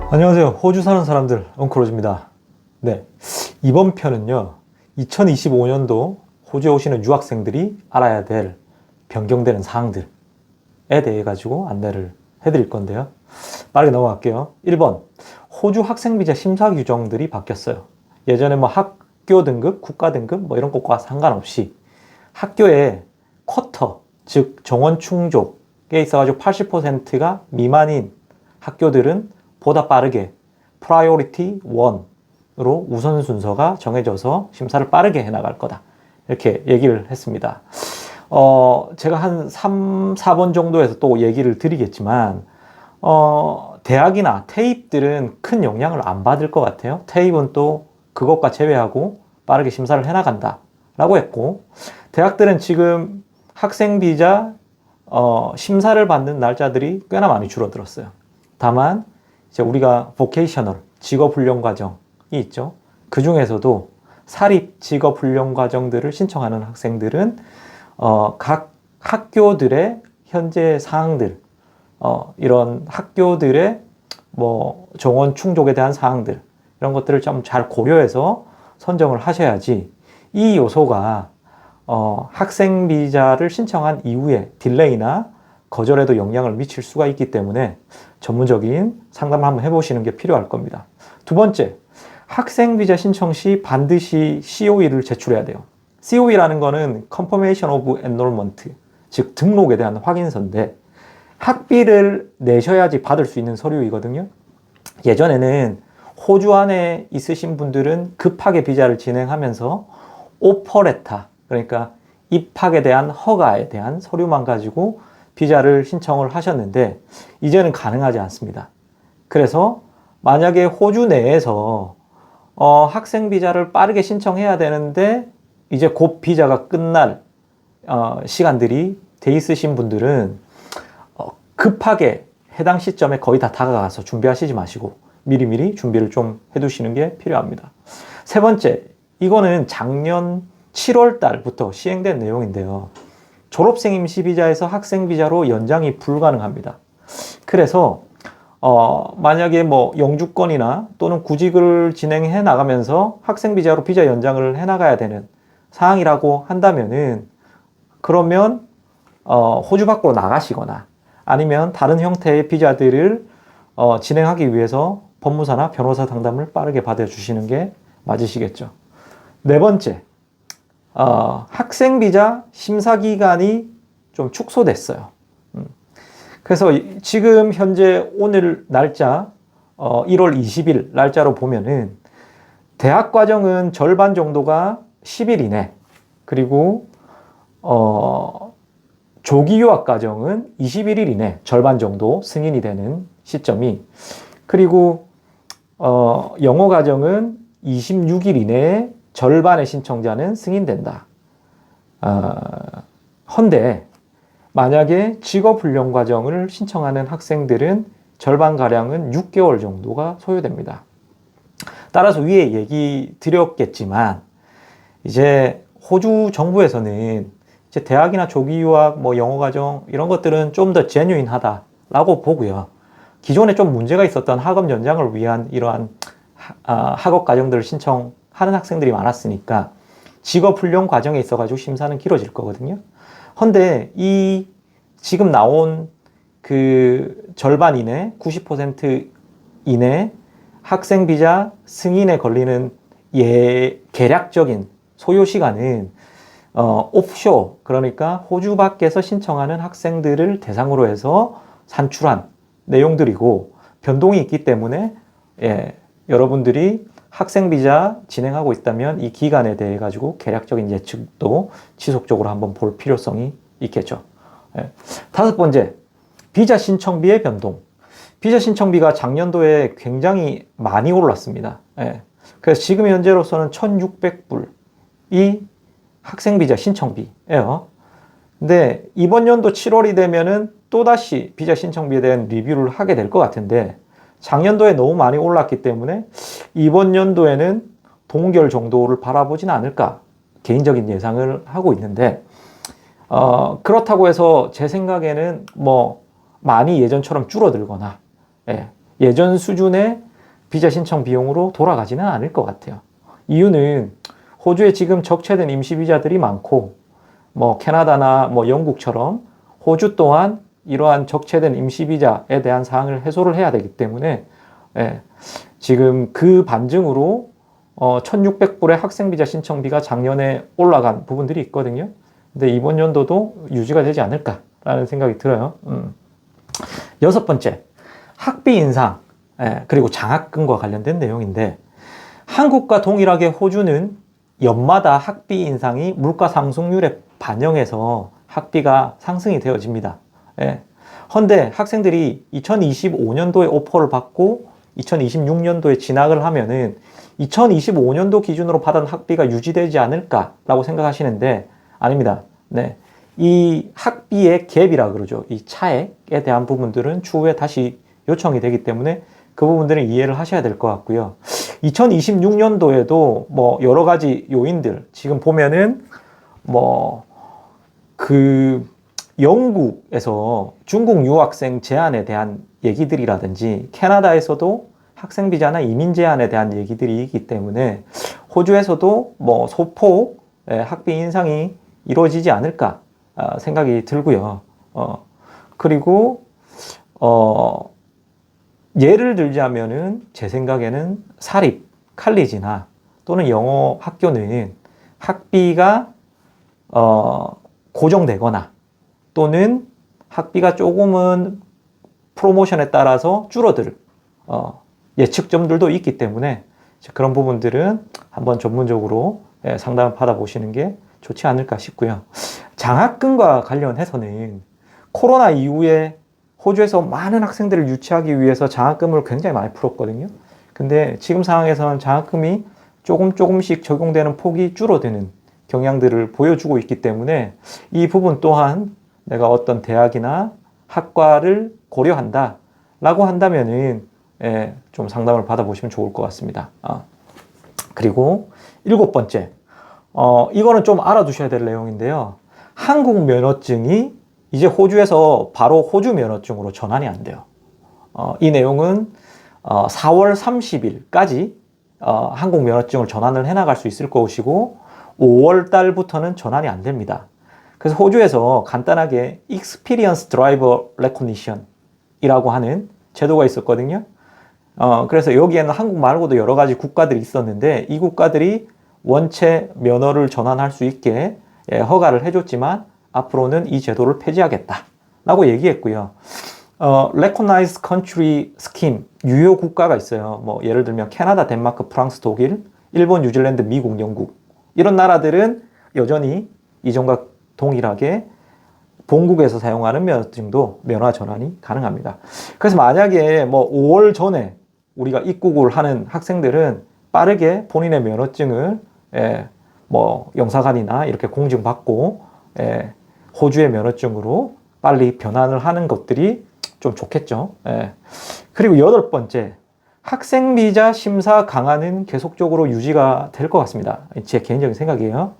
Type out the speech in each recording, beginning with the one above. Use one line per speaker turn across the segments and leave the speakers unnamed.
안녕하세요. 호주 사는 사람들 엉클로즈입니다. 네, 이번 편은요 2025년도 호주에 오시는 유학생들이 알아야 될 변경되는 사항들에 대해 가지고 안내를 해드릴 건데요. 빠르게 넘어갈게요. 1번, 호주 학생비자 심사 규정들이 바뀌었어요. 예전에 뭐 학교 등급, 국가 등급 뭐 이런 것과 상관없이 학교에 쿼터, 즉 정원 충족에 있어가지고 80%가 미만인 학교들은 보다 빠르게 프라이오리티 1으로 우선 순서가 정해져서 심사를 빠르게 해나갈 거다. 이렇게 얘기를 했습니다. 제가 한 3, 4번 정도에서 또 얘기를 드리겠지만, 대학이나 태입들은 큰 영향을 안 받을 것 같아요. 태입은 또 그것과 제외하고 빠르게 심사를 해나간다. 라고 했고, 대학들은 지금 학생비자, 심사를 받는 날짜들이 꽤나 많이 줄어들었어요. 다만, 이제 우리가 보케이셔널 직업훈련 과정이 있죠. 그 중에서도 사립 직업훈련 과정들을 신청하는 학생들은 각 학교들의 현재 사항들, 이런 학교들의 뭐 정원 충족에 대한 사항들 이런 것들을 좀 잘 고려해서 선정을 하셔야지 이 요소가 학생 비자를 신청한 이후에 딜레이나 거절에도 영향을 미칠 수가 있기 때문에 전문적인 상담을 한번 해보시는 게 필요할 겁니다. 두 번째, 학생 비자 신청 시 반드시 COE를 제출해야 돼요. COE라는 거는 Confirmation of Enrollment, 즉 등록에 대한 확인서인데 학비를 내셔야지 받을 수 있는 서류이거든요. 예전에는 호주 안에 있으신 분들은 급하게 비자를 진행하면서 오퍼레터, 그러니까 입학에 대한 허가에 대한 서류만 가지고 비자를 신청을 하셨는데 이제는 가능하지 않습니다. 그래서 만약에 호주 내에서 학생 비자를 빠르게 신청해야 되는데 이제 곧 비자가 끝날 시간들이 돼 있으신 분들은 급하게 해당 시점에 거의 다 다가가서 준비하시지 마시고 미리미리 준비를 좀 해두시는 게 필요합니다. 세 번째, 이거는 작년 7월 달부터 시행된 내용인데요. 졸업생 임시 비자에서 학생 비자로 연장이 불가능합니다. 그래서 만약에 뭐 영주권이나 또는 구직을 진행해 나가면서 학생 비자로 비자 연장을 해 나가야 되는 사항이라고 한다면은 그러면 호주 밖으로 나가시거나 아니면 다른 형태의 비자들을 진행하기 위해서 법무사나 변호사 상담을 빠르게 받아주시는 게 맞으시겠죠. 네 번째, 학생 비자 심사 기간이 좀 축소됐어요. 그래서 지금 현재 오늘 날짜 1월 20일 날짜로 보면은 대학 과정은 절반 정도가 10일 이내, 그리고 조기 유학 과정은 21일 이내 절반 정도 승인이 되는 시점이, 그리고 영어 과정은 26일 이내에 절반의 신청자는 승인된다. 헌데 만약에 직업훈련 과정을 신청하는 학생들은 절반가량은 6개월 정도가 소요됩니다. 따라서 위에 얘기 드렸겠지만 이제 호주 정부에서는 이제 대학이나 조기 유학, 뭐 영어 과정 이런 것들은 좀 더 제뉴인하다라고 보고요. 기존에 좀 문제가 있었던 학업 연장을 위한 이러한 학업 과정들을 신청하는 학생들이 많았으니까 직업훈련 과정에 있어가지고 심사는 길어질 거거든요. 헌데 이 지금 나온 그 절반 이내, 90% 이내 학생 비자 승인에 걸리는 개략적인 소요 시간은 오프쇼, 그러니까 호주 밖에서 신청하는 학생들을 대상으로 해서 산출한 내용들이고 변동이 있기 때문에 여러분들이 학생 비자 진행하고 있다면 이 기간에 대해 가지고 개략적인 예측도 지속적으로 한번 볼 필요성이 있겠죠. 다섯 번째, 비자 신청비의 변동. 비자 신청비가 작년도에 굉장히 많이 올랐습니다. 그래서 지금 현재로서는 1,600불이 학생 비자 신청비예요. 근데 이번 연도 7월이 되면은 또다시 비자 신청비에 대한 리뷰를 하게 될 것 같은데 작년도에 너무 많이 올랐기 때문에 이번 연도에는 동결 정도를 바라보지는 않을까 개인적인 예상을 하고 있는데 그렇다고 해서 제 생각에는 뭐 많이 예전처럼 줄어들거나 예전 수준의 비자 신청 비용으로 돌아가지는 않을 것 같아요. 이유는 호주에 지금 적체된 임시 비자들이 많고, 뭐 캐나다나 뭐 영국처럼 호주 또한 이러한 적체된 임시 비자에 대한 사항을 해소를 해야 되기 때문에 지금 그 반증으로 1,600불의 학생 비자 신청비가 작년에 올라간 부분들이 있거든요. 근데 이번 연도도 유지가 되지 않을까라는 생각이 들어요. 여섯 번째, 학비 인상, 그리고 장학금과 관련된 내용인데, 한국과 동일하게 호주는 연마다 학비 인상이 물가 상승률에 반영해서 학비가 상승이 되어집니다. 헌데 학생들이 2025년도에 오퍼를 받고 2026년도에 진학을 하면은 2025년도 기준으로 받은 학비가 유지되지 않을까라고 생각하시는데 아닙니다. 이 학비의 갭이라 그러죠. 이 차액에 대한 부분들은 추후에 다시 요청이 되기 때문에 그 부분들은 이해를 하셔야 될 것 같고요. 2026년도에도 뭐 여러 가지 요인들, 지금 보면은 영국에서 중국 유학생 제한에 대한 얘기들이라든지 캐나다에서도 학생 비자나 이민 제한에 대한 얘기들이 있기 때문에 호주에서도 뭐 소폭 학비 인상이 이루어지지 않을까 생각이 들고요. 그리고 예를 들자면은 제 생각에는 사립, 칼리지나 또는 영어 학교는 학비가 고정되거나 또는 학비가 조금은 프로모션에 따라서 줄어들 예측점들도 있기 때문에 그런 부분들은 한번 전문적으로 상담을 받아보시는 게 좋지 않을까 싶고요. 장학금과 관련해서는 코로나 이후에 호주에서 많은 학생들을 유치하기 위해서 장학금을 굉장히 많이 풀었거든요. 근데 지금 상황에서는 장학금이 조금씩 적용되는 폭이 줄어드는 경향들을 보여주고 있기 때문에 이 부분 또한 내가 어떤 대학이나 학과를 고려한다 라고 한다면은 좀 상담을 받아보시면 좋을 것 같습니다. 그리고 일곱 번째, 이거는 좀 알아두셔야 될 내용인데요. 한국 면허증이 이제 호주에서 바로 호주 면허증으로 전환이 안 돼요. 이 내용은 4월 30일까지 한국 면허증을 전환을 해나갈 수 있을 것이고 5월 달부터는 전환이 안 됩니다. 그래서 호주에서 간단하게 Experience Driver Recognition 이라고 하는 제도가 있었거든요. 그래서 여기에는 한국 말고도 여러 가지 국가들이 있었는데 이 국가들이 원체 면허를 전환할 수 있게 허가를 해줬지만 앞으로는 이 제도를 폐지하겠다 라고 얘기했고요. Recognized Country Scheme 유효 국가가 있어요. 뭐 예를 들면 캐나다, 덴마크, 프랑스, 독일, 일본, 뉴질랜드, 미국, 영국 이런 나라들은 여전히 이전과 동일하게 본국에서 사용하는 면허증도 면허 전환이 가능합니다. 그래서 만약에 뭐 5월 전에 우리가 입국을 하는 학생들은 빠르게 본인의 면허증을 뭐 영사관이나 이렇게 공증받고 호주의 면허증으로 빨리 변환을 하는 것들이 좀 좋겠죠. 그리고 여덟 번째, 학생 비자 심사 강화는 계속적으로 유지가 될 것 같습니다. 제 개인적인 생각이에요.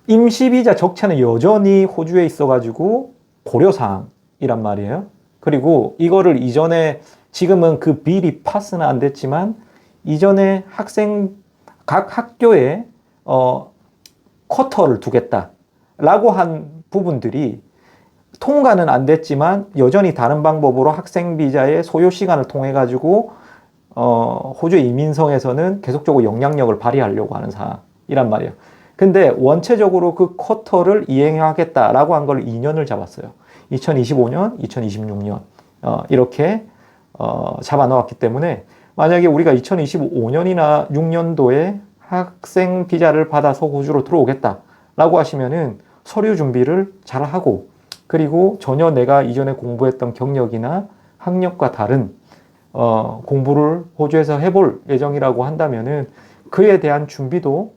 임시 비자 적체는 여전히 호주에 있어가지고 고려사항이란 말이에요. 그리고 이거를 이전에 지금은 그 비리 파스는 안 됐지만 이전에 각 학교에 쿼터를 두겠다라고 한 부분들이 통과는 안 됐지만 여전히 다른 방법으로 학생 비자의 소요 시간을 통해 가지고 호주 이민성에서는 계속적으로 영향력을 발휘하려고 하는 사항이란 말이에요. 근데 원체적으로 그 쿼터를 이행하겠다라고 한 걸 2년을 잡았어요. 2025년, 2026년 이렇게 잡아 놓았기 때문에 만약에 우리가 2025년이나 6년도에 학생 비자를 받아서 호주로 들어오겠다라고 하시면은 서류 준비를 잘 하고 그리고 전혀 내가 이전에 공부했던 경력이나 학력과 다른 공부를 호주에서 해볼 예정이라고 한다면은 그에 대한 준비도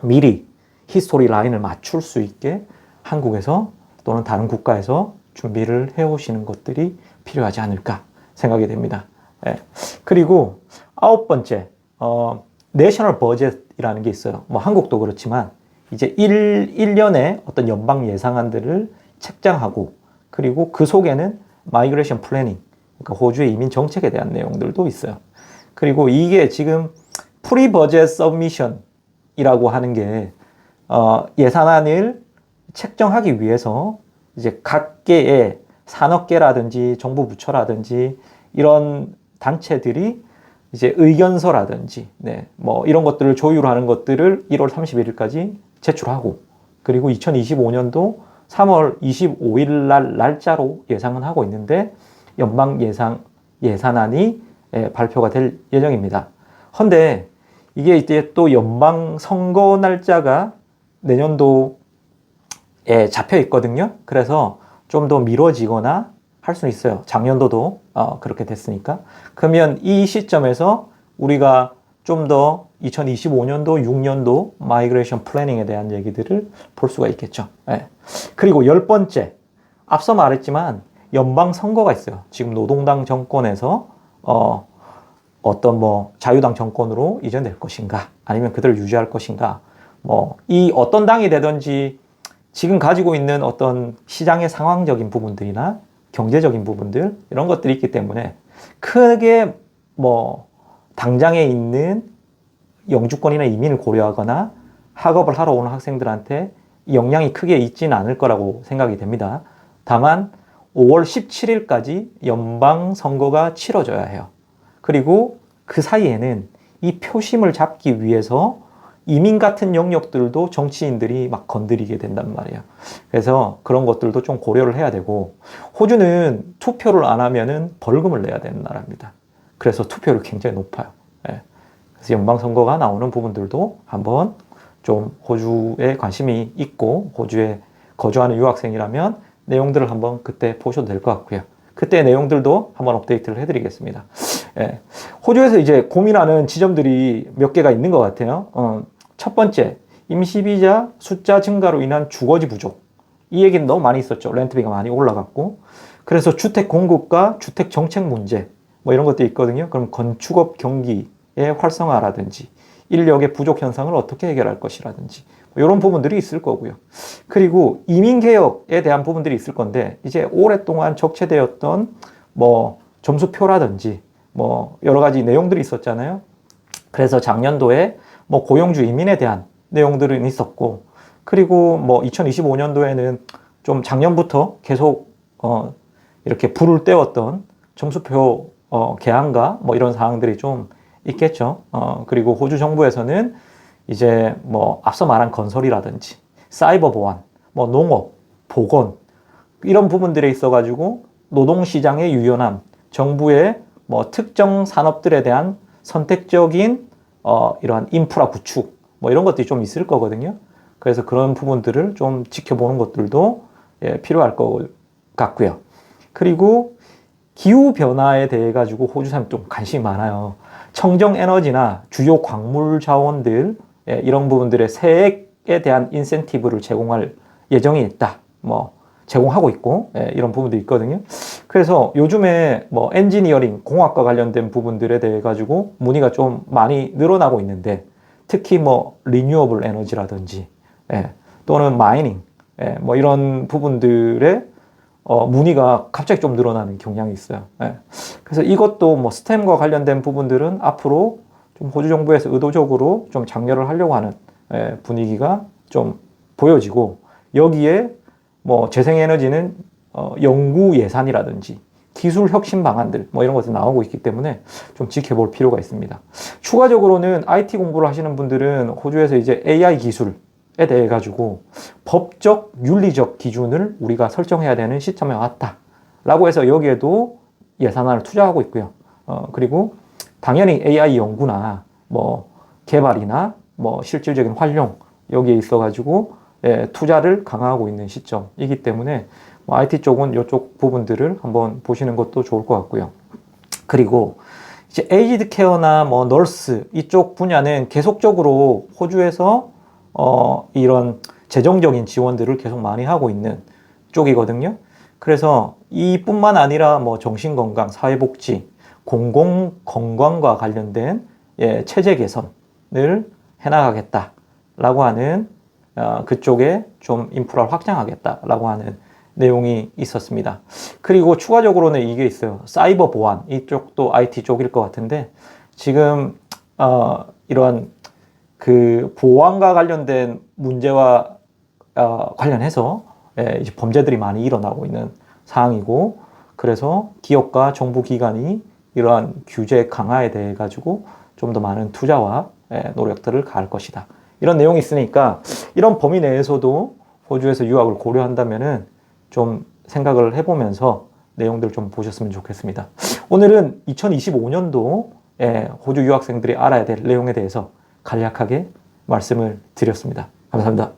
미리 히스토리 라인을 맞출 수 있게 한국에서 또는 다른 국가에서 준비를 해오시는 것들이 필요하지 않을까 생각이 됩니다. 그리고 아홉 번째, 내셔널 버젯이라는 게 있어요. 뭐 한국도 그렇지만 이제 1년에 어떤 연방 예산안들을 책정하고 그리고 그 속에는 마이그레이션 플래닝, 그러니까 호주의 이민 정책에 대한 내용들도 있어요. 그리고 이게 지금 프리버젯 서미션이라고 하는 게 예산안을 책정하기 위해서 이제 각계의 산업계라든지 정부 부처라든지 이런 단체들이 이제 의견서라든지 뭐 이런 것들을 조율하는 것들을 1월 31일까지 제출하고, 그리고 2025년도 3월 25일 날 날짜로 예상은 하고 있는데 연방 예산안이 발표가 될 예정입니다. 헌데 이게 이제 또 연방 선거 날짜가 내년도에 잡혀 있거든요. 그래서 좀 더 미뤄지거나 할 수는 있어요. 작년도도 그렇게 됐으니까. 그러면 이 시점에서 우리가 좀 더 2025년도, 6년도 마이그레이션 플래닝에 대한 얘기들을 볼 수가 있겠죠. 그리고 10번째, 앞서 말했지만 연방 선거가 있어요. 지금 노동당 정권에서 어떤 뭐 자유당 정권으로 이전될 것인가, 아니면 그들을 유지할 것인가, 뭐 이 어떤 당이 되든지 지금 가지고 있는 어떤 시장의 상황적인 부분들이나 경제적인 부분들, 이런 것들이 있기 때문에 크게 뭐 당장에 있는 영주권이나 이민을 고려하거나 학업을 하러 오는 학생들한테 영향이 크게 있지는 않을 거라고 생각이 됩니다. 다만 5월 17일까지 연방 선거가 치러져야 해요. 그리고 그 사이에는 이 표심을 잡기 위해서 이민 같은 영역들도 정치인들이 막 건드리게 된단 말이에요. 그래서 그런 것들도 좀 고려를 해야 되고, 호주는 투표를 안 하면은 벌금을 내야 되는 나라입니다. 그래서 투표율이 굉장히 높아요. 그래서 연방선거가 나오는 부분들도 한번 좀 호주에 관심이 있고 호주에 거주하는 유학생이라면 내용들을 한번 그때 보셔도 될 것 같고요. 그때 내용들도 한번 업데이트를 해드리겠습니다. 호주에서 이제 고민하는 지점들이 몇 개가 있는 것 같아요. 첫 번째, 임시비자 숫자 증가로 인한 주거지 부족. 이 얘기는 너무 많이 있었죠. 렌트비가 많이 올라갔고. 그래서 주택 공급과 주택 정책 문제, 뭐 이런 것도 있거든요. 그럼 건축업 경기의 활성화라든지 인력의 부족 현상을 어떻게 해결할 것이라든지 뭐 이런 부분들이 있을 거고요. 그리고 이민개혁에 대한 부분들이 있을 건데, 이제 오랫동안 적체되었던 뭐 점수표라든지 뭐 여러 가지 내용들이 있었잖아요. 그래서 작년도에 뭐 고용주 이민에 대한 내용들은 있었고, 그리고 뭐 2025년도에는 좀 작년부터 계속 이렇게 불을 떼웠던 점수표 개항과 뭐 이런 사항들이 좀 있겠죠. 그리고 호주 정부에서는 이제 뭐 앞서 말한 건설이라든지 사이버 보안, 뭐 농업, 보건 이런 부분들에 있어 가지고 노동시장의 유연함, 정부의 뭐 특정 산업들에 대한 선택적인 이러한 인프라 구축, 뭐 이런 것들이 좀 있을 거거든요. 그래서 그런 부분들을 좀 지켜보는 것들도 필요할 것 같고요. 그리고 기후 변화에 대해 가지고 호주 사람이 좀 관심이 많아요. 청정 에너지나 주요 광물 자원들, 이런 부분들의 세액에 대한 인센티브를 제공할 예정이 있다. 뭐 제공하고 있고, 이런 부분도 있거든요. 그래서 요즘에 뭐 엔지니어링, 공학과 관련된 부분들에 대해 가지고 문의가 좀 많이 늘어나고 있는데, 특히 뭐 리뉴어블 에너지라든지 또는 마이닝, 뭐 이런 부분들의 문의가 갑자기 좀 늘어나는 경향이 있어요. 그래서 이것도 뭐 스템과 관련된 부분들은 앞으로 좀 호주 정부에서 의도적으로 좀 장려를 하려고 하는 분위기가 좀 보여지고, 여기에 뭐 재생에너지는 연구 예산이라든지 기술 혁신 방안들 뭐 이런 것이 나오고 있기 때문에 좀 지켜볼 필요가 있습니다. 추가적으로는 IT 공부를 하시는 분들은 호주에서 이제 AI 기술에 대해 가지고 법적, 윤리적 기준을 우리가 설정해야 되는 시점에 왔다 라고 해서 여기에도 예산안을 투자하고 있고요. 그리고 당연히 AI 연구나 뭐 개발이나 뭐 실질적인 활용 여기에 있어 가지고 투자를 강화하고 있는 시점이기 때문에 뭐 IT 쪽은 이쪽 부분들을 한번 보시는 것도 좋을 것 같고요. 그리고 이제 에이지드 케어나 뭐 널스 이쪽 분야는 계속적으로 호주에서 이런 재정적인 지원들을 계속 많이 하고 있는 쪽이거든요. 그래서 이뿐만 아니라 뭐 정신건강, 사회복지, 공공건강과 관련된 체제 개선을 해나가겠다라고 하는 그쪽에 좀 인프라를 확장하겠다라고 하는 내용이 있었습니다. 그리고 추가적으로는 이게 있어요. 사이버 보안, 이쪽도 IT 쪽일 것 같은데 지금 이러한 그 보안과 관련된 문제와 관련해서 이제 범죄들이 많이 일어나고 있는 상황이고, 그래서 기업과 정부 기관이 이러한 규제 강화에 대해 가지고 좀 더 많은 투자와 노력들을 가할 것이다. 이런 내용이 있으니까 이런 범위 내에서도 호주에서 유학을 고려한다면은 좀 생각을 해보면서 내용들을 좀 보셨으면 좋겠습니다. 오늘은 2025년도 호주 유학생들이 알아야 될 내용에 대해서 간략하게 말씀을 드렸습니다. 감사합니다.